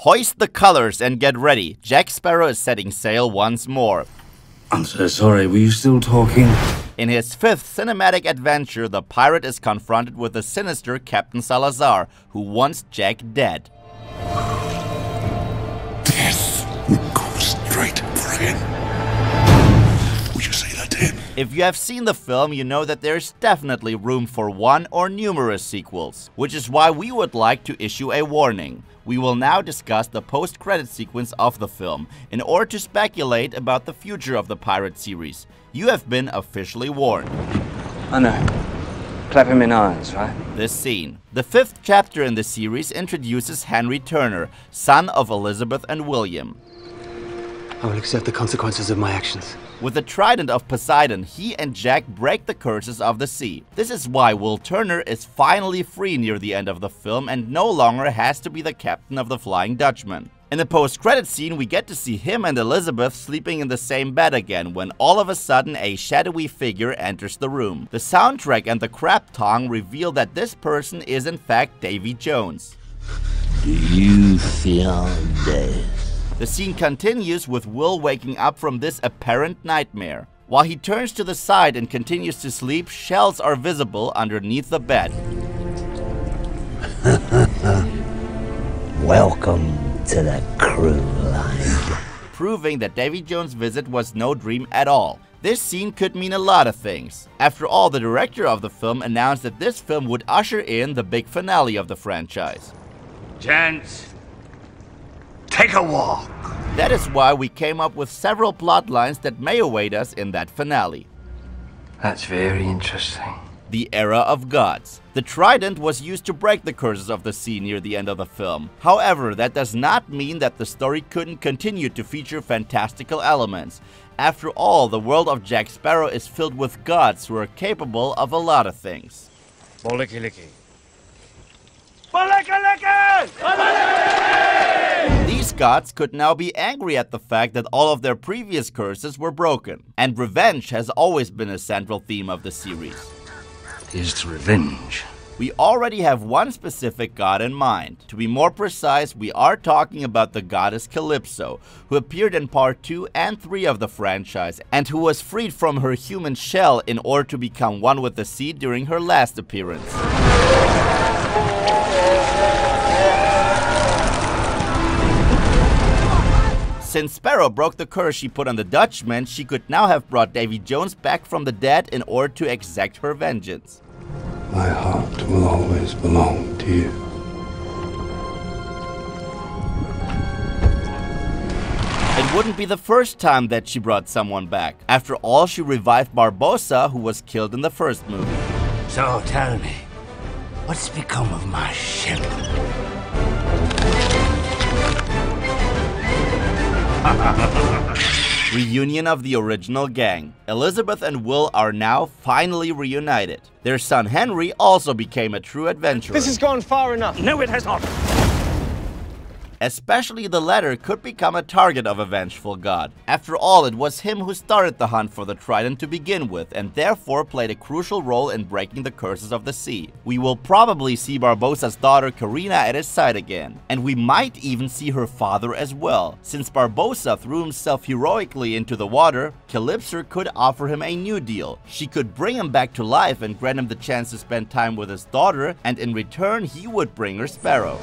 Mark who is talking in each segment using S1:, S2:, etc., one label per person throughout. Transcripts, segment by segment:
S1: Hoist the colors and get ready. Jack Sparrow is setting sail once more.
S2: I'm so sorry, were you still talking?
S1: In his fifth cinematic adventure, the pirate is confronted with the sinister Captain Salazar, who wants Jack dead.
S3: Death will go straight for him. Would you say that to him?
S1: If you have seen the film, you know that there's definitely room for one or numerous sequels, which is why we would like to issue a warning. We will now discuss the post-credit sequence of the film, in order to speculate about the future of the pirate series. You have been officially warned.
S2: I know. Clap him in eyes, right?
S1: This scene. The fifth chapter in the series introduces Henry Turner, son of Elizabeth and William.
S4: I will accept the consequences of my actions.
S1: With the trident of Poseidon, he and Jack break the curses of the sea. This is why Will Turner is finally free near the end of the film and no longer has to be the captain of the Flying Dutchman. In the post-credit scene, we get to see him and Elizabeth sleeping in the same bed again when all of a sudden a shadowy figure enters the room. The soundtrack and the crab tongue reveal that this person is in fact Davy Jones.
S5: Do you feel death?
S1: The scene continues with Will waking up from this apparent nightmare. While he turns to the side and continues to sleep, shells are visible underneath the bed.
S5: Welcome to the crew line.
S1: Proving that Davy Jones' visit was no dream at all. This scene could mean a lot of things. After all, the director of the film announced that this film would usher in the big finale of the franchise.
S6: Gents, take a walk.
S1: That is why we came up with several plot lines that may await us in that finale.
S2: That's very interesting.
S1: The Era of Gods. The trident was used to break the curses of the sea near the end of the film. However, that does not mean that the story couldn't continue to feature fantastical elements. After all, the world of Jack Sparrow is filled with gods who are capable of a lot of things.
S6: Boliki licky.
S1: These gods could now be angry at the fact that all of their previous curses were broken. And revenge has always been a central theme of the series.
S2: Here's to revenge.
S1: We already have one specific god in mind. To be more precise, we are talking about the goddess Calypso, who appeared in part 2 and 3 of the franchise, and who was freed from her human shell in order to become one with the sea during her last appearance. Since Sparrow broke the curse she put on the Dutchman, she could now have brought Davy Jones back from the dead in order to exact her vengeance.
S3: My heart will always belong to you.
S1: It wouldn't be the first time that she brought someone back. After all, she revived Barbossa, who was killed in the first movie.
S6: So tell me, what's become of my ship?
S1: Reunion of the original gang. Elizabeth and Will are now finally reunited. Their son Henry also became a true adventurer.
S4: This has gone far enough.
S6: No, it has not.
S1: Especially the latter could become a target of a vengeful god. After all, it was him who started the hunt for the trident to begin with, and therefore played a crucial role in breaking the curses of the sea. We will probably see Barbossa's daughter Karina at his side again, and we might even see her father as well. Since Barbossa threw himself heroically into the water, Calypso could offer him a new deal. She could bring him back to life and grant him the chance to spend time with his daughter, and in return he would bring her Sparrow.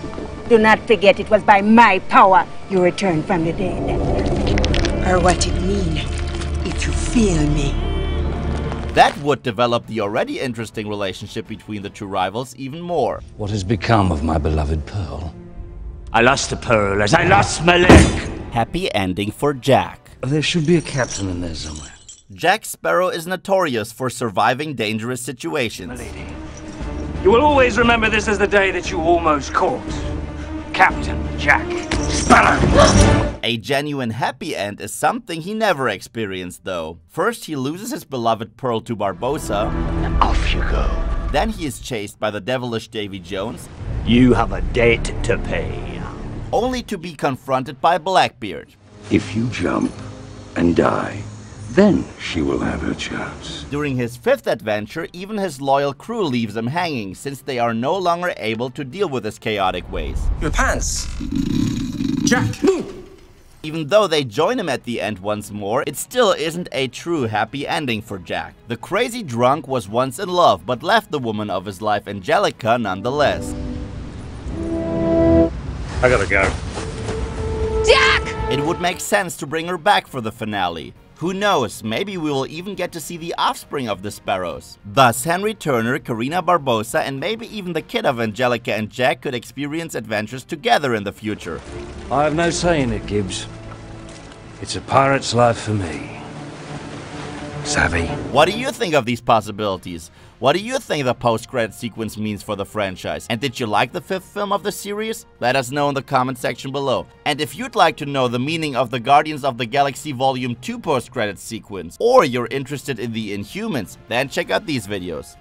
S7: Do not forget it was by my power you returned from the dead. Or what it mean if you feel me.
S1: That would develop the already interesting relationship between the two rivals even more.
S2: What has become of my beloved Pearl?
S6: I lost the pearl as I lost my leg.
S1: Happy ending for Jack.
S2: There should be a captain in there somewhere.
S1: Jack Sparrow is notorious for surviving dangerous situations.
S6: Lady, you will always remember this as the day that you almost caught Captain Jack Sparrow.
S1: A genuine happy end is something he never experienced though. First he loses his beloved Pearl to Barbossa.
S5: Off you go.
S1: Then he is chased by the devilish Davy Jones.
S5: You have a debt to pay.
S1: Only to be confronted by Blackbeard.
S3: If you jump and die, then she will have her chance.
S1: During his fifth adventure, even his loyal crew leaves him hanging, since they are no longer able to deal with his chaotic ways.
S4: Your pants.
S3: Jack!
S1: Even though they join him at the end once more, it still isn't a true happy ending for Jack. The crazy drunk was once in love, but left the woman of his life, Angelica, nonetheless.
S5: I gotta go.
S1: It would make sense to bring her back for the finale. Who knows, maybe we will even get to see the offspring of the Sparrows. Thus, Henry Turner, Karina Barbosa, and maybe even the kid of Angelica and Jack could experience adventures together in the future.
S5: I have no say in it, Gibbs. It's a pirate's life for me. Savvy?
S1: What do you think of these possibilities? What do you think the post-credit sequence means for the franchise? And did you like the 5th film of the series? Let us know in the comment section below. And if you'd like to know the meaning of the Guardians of the Galaxy Volume 2 post-credit sequence, or you're interested in the Inhumans, then check out these videos.